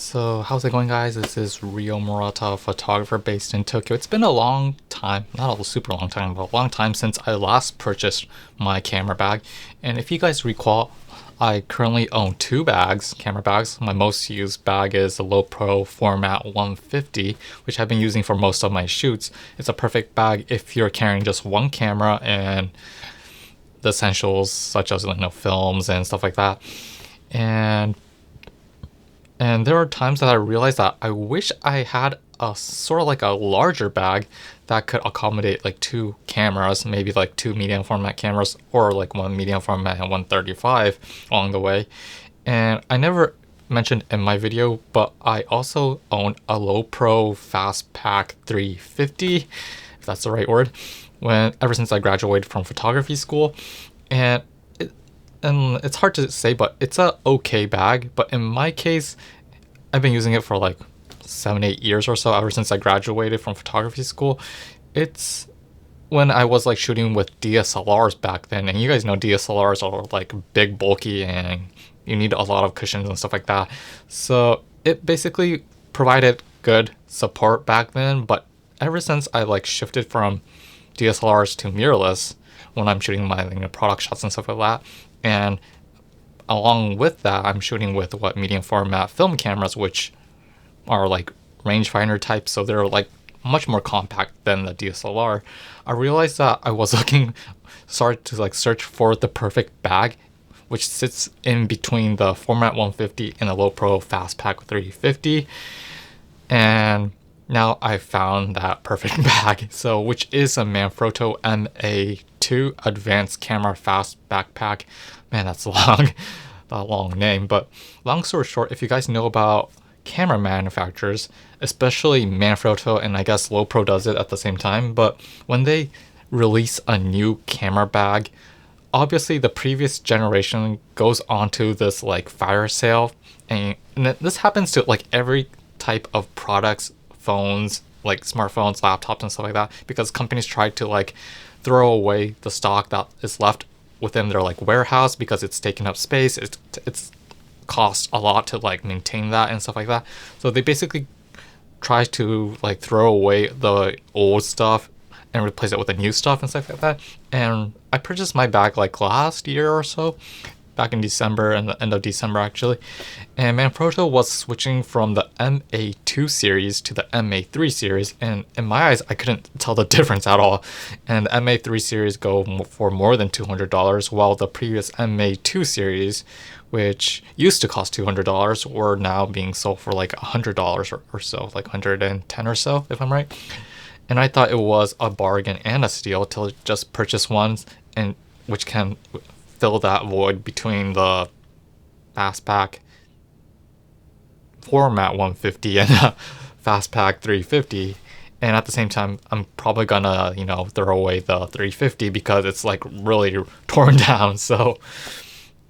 So how's it going, guys? This is Rio Murata, photographer based in Tokyo. It's been a long time, not a super long time, but a long time since I last purchased my camera bag. And if you guys recall, I currently own two camera bags. My most used bag is the Lowerpro Format 150, which I've been using for most of my shoots. It's a perfect bag if you're carrying just one camera and the essentials such as films and stuff like that. And there are times that I realize that I wish I had a sort of like a larger bag that could accommodate like two cameras, maybe like two medium format cameras or like one medium format and 135 along the way. And I never mentioned in my video, but I also own a Lowepro Fastpack 350, if that's the right word, ever since I graduated from photography school. And it's hard to say, but it's a okay bag. But in my case, I've been using it for like 7-8 years or so, ever since I graduated from photography school. It's when I was like shooting with DSLRs back then, and you guys know DSLRs are like big, bulky, and you need a lot of cushions and stuff like that. So it basically provided good support back then, but ever since I like shifted from DSLRs to mirrorless when I'm shooting my product shots and stuff like that, and along with that, I'm shooting with medium format film cameras, which are like rangefinder type, so they're like much more compact than the DSLR. I realized that I was started to like search for the perfect bag, which sits in between the Format 150 and the Lowerpro Fastpack 350, and now I found that perfect bag. So, which is a Manfrotto MA2 Advanced Camera Fast Backpack. Man, that's long, a long name. But long story short, if you guys know about camera manufacturers, especially Manfrotto, and I guess Lowerpro does it at the same time, but when they release a new camera bag, obviously the previous generation goes onto this like fire sale, and this happens to like every type of products, phones, like smartphones, laptops, and stuff like that, because companies try to like throw away the stock that is left within their like warehouse because it's taking up space. It's cost a lot to like maintain that and stuff like that. So they basically try to like throw away the old stuff and replace it with the new stuff and stuff like that. And I purchased my bag like last year or so, back in December, and the end of December actually. And Manfrotto was switching from the MA2 series to the MA3 series, and in my eyes, I couldn't tell the difference at all. And the MA3 series go for more than $200, while the previous MA2 series, which used to cost $200, were now being sold for like $100 or so, like 110 or so, if I'm right. And I thought it was a bargain and a steal to just purchase one, and which can fill that void between the Fastpack Format 150 and Fastpack 350. And at the same time, I'm probably gonna throw away the 350 because it's like really torn down. So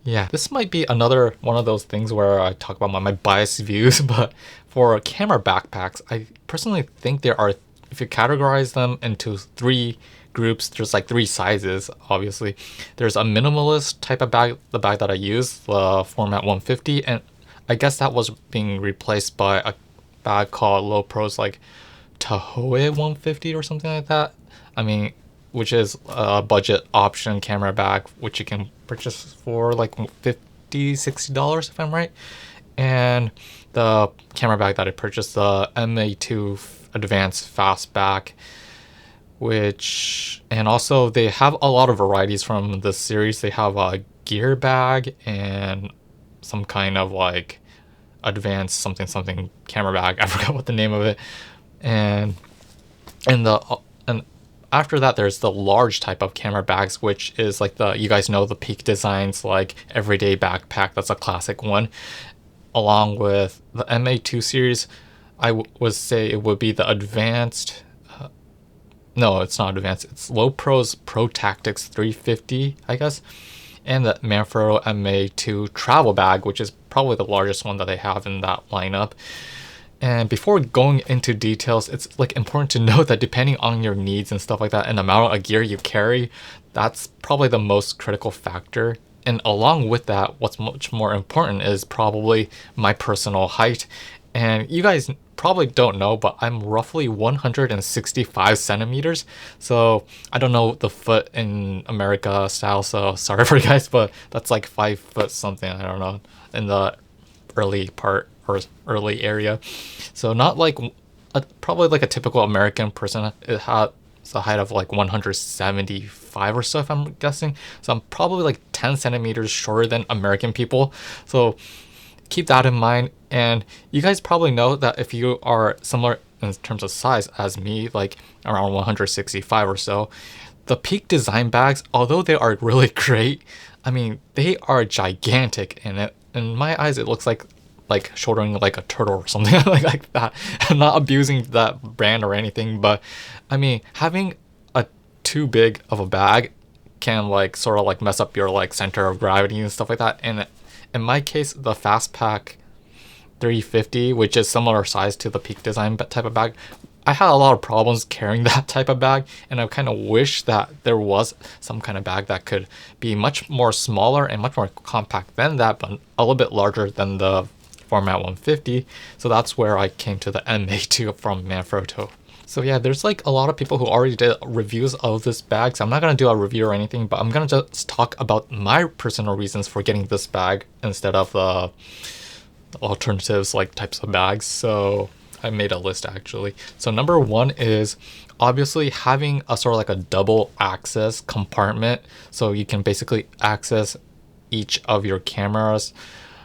yeah, this might be another one of those things where I talk about my biased views, but for camera backpacks, I personally think there are, if you categorize them into three groups, there's like three sizes. Obviously there's a minimalist type of bag, the bag that I use, the Format 150, and I guess that was being replaced by a bag called Lowepro's like Tahoe 150 or something like that. I mean, which is a budget option camera bag which you can purchase for like $50-$60 if I'm right. And the camera bag that I purchased, the MA2 Advanced Fastback, and also they have a lot of varieties from this series. They have a gear bag and some kind of like advanced something camera bag. I forgot what the name of it. And after that, there's the large type of camera bags, which is like you guys know the Peak Designs like everyday backpack. That's a classic one. Along with the MA2 series, I would say it would be the advanced. No, it's not advanced. It's Lowepro's Pro Tactics 350, I guess, and the Manfrotto MA2 travel bag, which is probably the largest one that they have in that lineup. And before going into details, it's like important to note that depending on your needs and stuff like that, and the amount of gear you carry, that's probably the most critical factor. And along with that, what's much more important is probably my personal height And you guys probably don't know, but I'm roughly 165 centimeters. So I don't know the foot in America style, so sorry for you guys, but that's like 5 foot something, I don't know, in the early part or early area. So not like probably like a typical American person. It has a height of like 175 or so, if I'm guessing. So I'm probably like 10 centimeters shorter than American people. So keep that in mind. And you guys probably know that if you are similar in terms of size as me, like around 165 or so, the Peak Design bags, although they are really great, I mean, they are gigantic, and in my eyes it looks like shouldering like a turtle or something like that. I'm not abusing that brand or anything, but I mean, having a too big of a bag can like sort of like mess up your like center of gravity and stuff like that. And in my case, the Fastpack 350, which is similar size to the Peak Design type of bag, I had a lot of problems carrying that type of bag, and I kind of wish that there was some kind of bag that could be much more smaller and much more compact than that, but a little bit larger than the Format 150. So that's where I came to the MA2 from Manfrotto. So yeah, there's like a lot of people who already did reviews of this bag, so I'm not going to do a review or anything, but I'm going to just talk about my personal reasons for getting this bag instead of the alternatives like types of bags. So I made a list actually. So number one is obviously having a sort of like a double access compartment, so you can basically access each of your cameras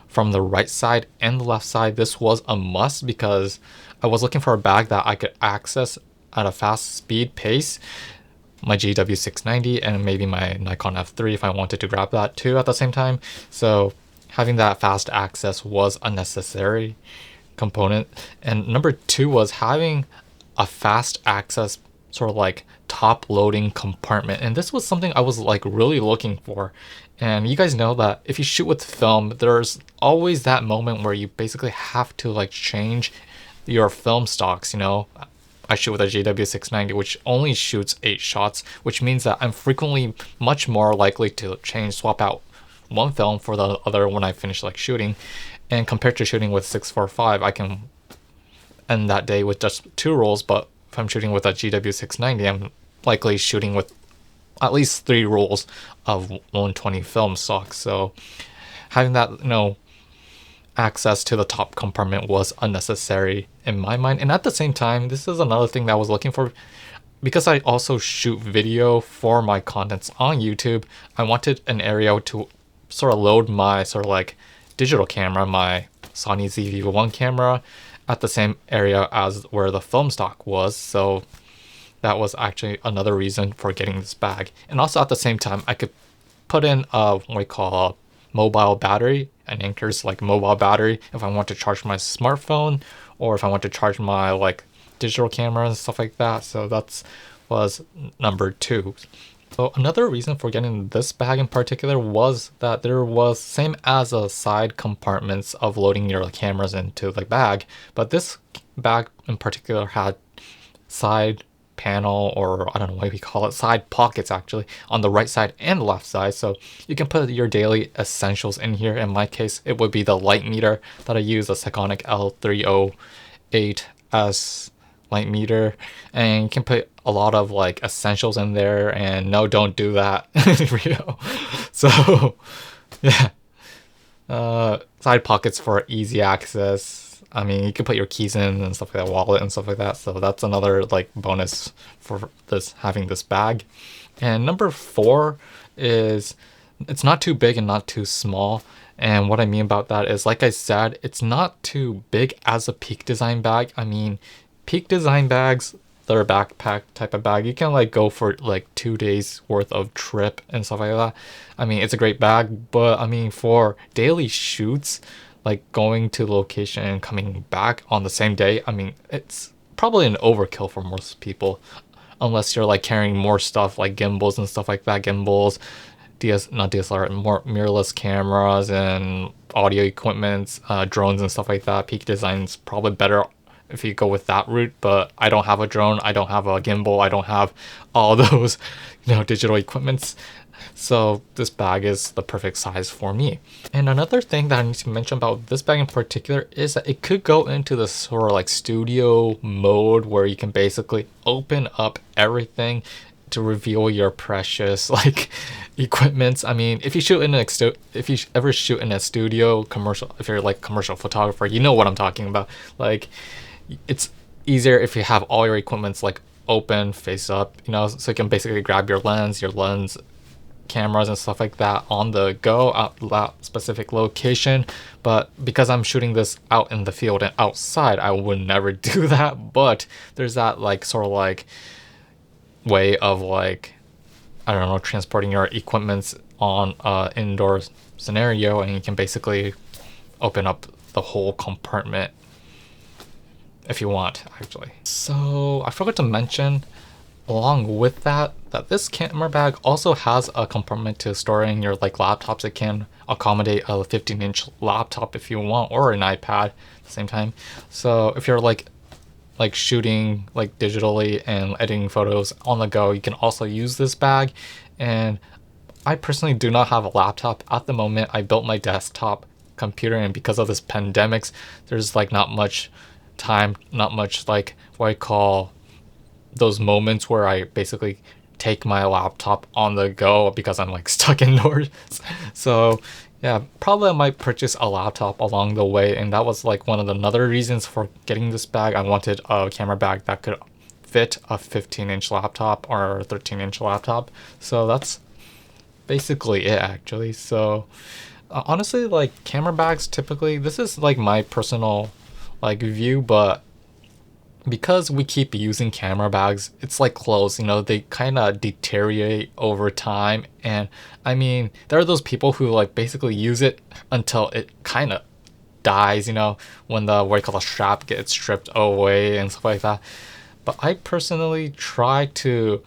from the right side and the left side. This was a must because I was looking for a bag that I could access at a fast speed pace, my GW690 and maybe my Nikon F3 if I wanted to grab that too at the same time. So having that fast access was a necessary component. And number two was having a fast access sort of like top loading compartment, and this was something I was like really looking for. And you guys know that if you shoot with film, there's always that moment where you basically have to like change your film stocks. You know, I shoot with a GW690 which only shoots 8 shots, which means that I'm frequently much more likely to swap out one film for the other when I finish like shooting. And compared to shooting with 645, I can end that day with just 2 rolls, but if I'm shooting with a GW690, I'm likely shooting with at least 3 rolls of 120 film stock. So having that, you know, access to the top compartment was unnecessary in my mind. And at the same time, this is another thing that I was looking for. Because I also shoot video for my contents on YouTube, I wanted an area to sort of load my sort of like digital camera, my Sony ZV-1 camera, at the same area as where the film stock was. So that was actually another reason for getting this bag. And also at the same time, I could put in what we call a mobile battery, an Anker's like mobile battery, if I want to charge my smartphone or if I want to charge my like digital camera and stuff like that. So that's was number two. So another reason for getting this bag in particular was that there was same as a side compartments of loading your cameras into the bag, but this bag in particular had side panel, or I don't know what we call it, side pockets actually, on the right side and left side. So you can put your daily essentials in here. In my case, it would be the light meter that I use, a Sekonic L308S light meter, and you can put a lot of like essentials in there. And no, don't do that in Rio. So yeah, side pockets for easy access. I mean, you can put your keys in and stuff like that, wallet and stuff like that. So that's another like bonus for this, having this bag. And number four is it's not too big and not too small. And what I mean about that is, like I said, it's not too big as a Peak Design bag. I mean, Peak Design bags, they're a backpack type of bag. You can like go for like 2 days worth of trip and stuff like that. I mean, it's a great bag, but I mean, for daily shoots, like going to location and coming back on the same day, I mean, it's probably an overkill for most people, unless you're like carrying more stuff like gimbals and stuff like that. Gimbals, not DSLR, more mirrorless cameras and audio equipment, drones and stuff like that. Peak Design's probably better if you go with that route, but I don't have a drone, I don't have a gimbal, I don't have all those, you know, digital equipments. So this bag is the perfect size for me. And another thing that I need to mention about this bag in particular is that it could go into the sort of like studio mode where you can basically open up everything to reveal your precious like equipments. I mean, if you shoot in if you ever shoot in a studio commercial, if you're like a commercial photographer, you know what I'm talking about. Like, it's easier if you have all your equipments like open face up, you know, so you can basically grab your lens cameras and stuff like that on the go at that specific location. But because I'm shooting this out in the field and outside, I would never do that. But there's that like sort of like way of like, I don't know, transporting your equipments on indoor scenario, and you can basically open up the whole compartment if you want, actually. So I forgot to mention, along with that this camera bag also has a compartment to storing your like laptops. It can accommodate a 15-inch laptop if you want, or an iPad at the same time. So if you're like shooting like digitally and editing photos on the go, you can also use this bag. And I personally do not have a laptop at the moment. I built my desktop computer, and because of this pandemics, there's like not much time, not much like what I call those moments where I basically take my laptop on the go because I'm like stuck indoors. So yeah, probably I might purchase a laptop along the way, and that was like one of the another reasons for getting this bag. I wanted a camera bag that could fit a 15-inch laptop or a 13-inch laptop. So that's basically it, actually. So honestly, like camera bags typically, this is like my personal like view, but because we keep using camera bags, it's like clothes, you know, they kind of deteriorate over time. And I mean, there are those people who like basically use it until it kind of dies, you know, when the what you call the strap gets stripped away and stuff like that. But I personally try to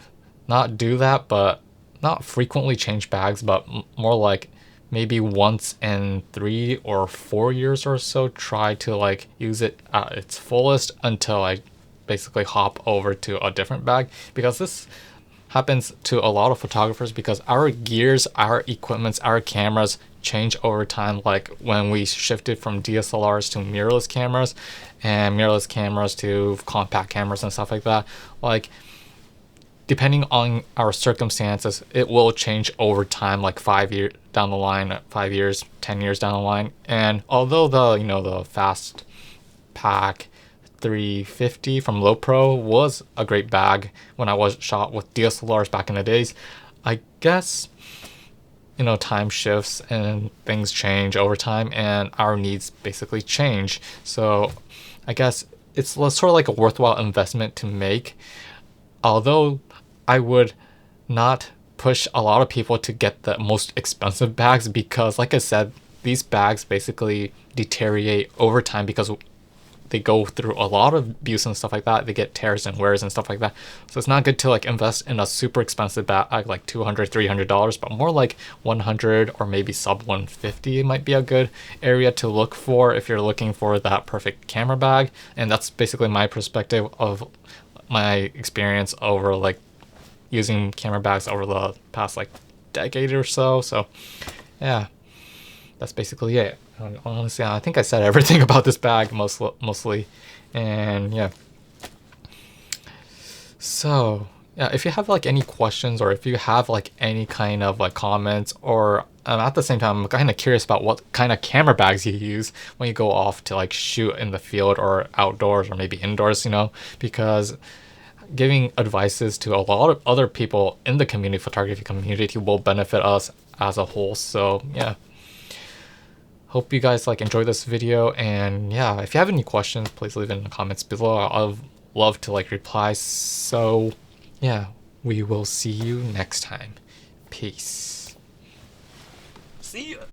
not do that, but not frequently change bags, but more like maybe once in 3 or 4 years or so, try to like use it at its fullest until I basically hop over to a different bag. Because this happens to a lot of photographers, because our gears, our equipments, our cameras change over time. Like when we shifted from DSLRs to mirrorless cameras, and mirrorless cameras to compact cameras and stuff like that, like depending on our circumstances, it will change over time, like 5 years down the line, 5 years, 10 years down the line. And although the Fast Pack 350 from Lowepro was a great bag when I was shot with DSLRs back in the days, I guess, time shifts and things change over time, and our needs basically change. So I guess it's sort of like a worthwhile investment to make. Although I would not push a lot of people to get the most expensive bags, because like I said, these bags basically deteriorate over time because they go through a lot of abuse and stuff like that. They get tears and wears and stuff like that. So it's not good to like invest in a super expensive bag like $200-$300, but more like 100 or maybe sub 150 might be a good area to look for if you're looking for that perfect camera bag. And that's basically my perspective of my experience over like using camera bags over the past like decade or so. So yeah, that's basically it. Honestly, I think I said everything about this bag mostly. And yeah, so yeah, if you have like any questions, or if you have like any kind of like comments, or at the same time, I'm kind of curious about what kind of camera bags you use when you go off to like shoot in the field or outdoors or maybe indoors, because giving advices to a lot of other people in the photography community will benefit us as a whole. So yeah, hope you guys like enjoy this video. And yeah, if you have any questions, please leave it in the comments below. I'd love to like reply. So yeah, we will see you next time. Peace. See ya.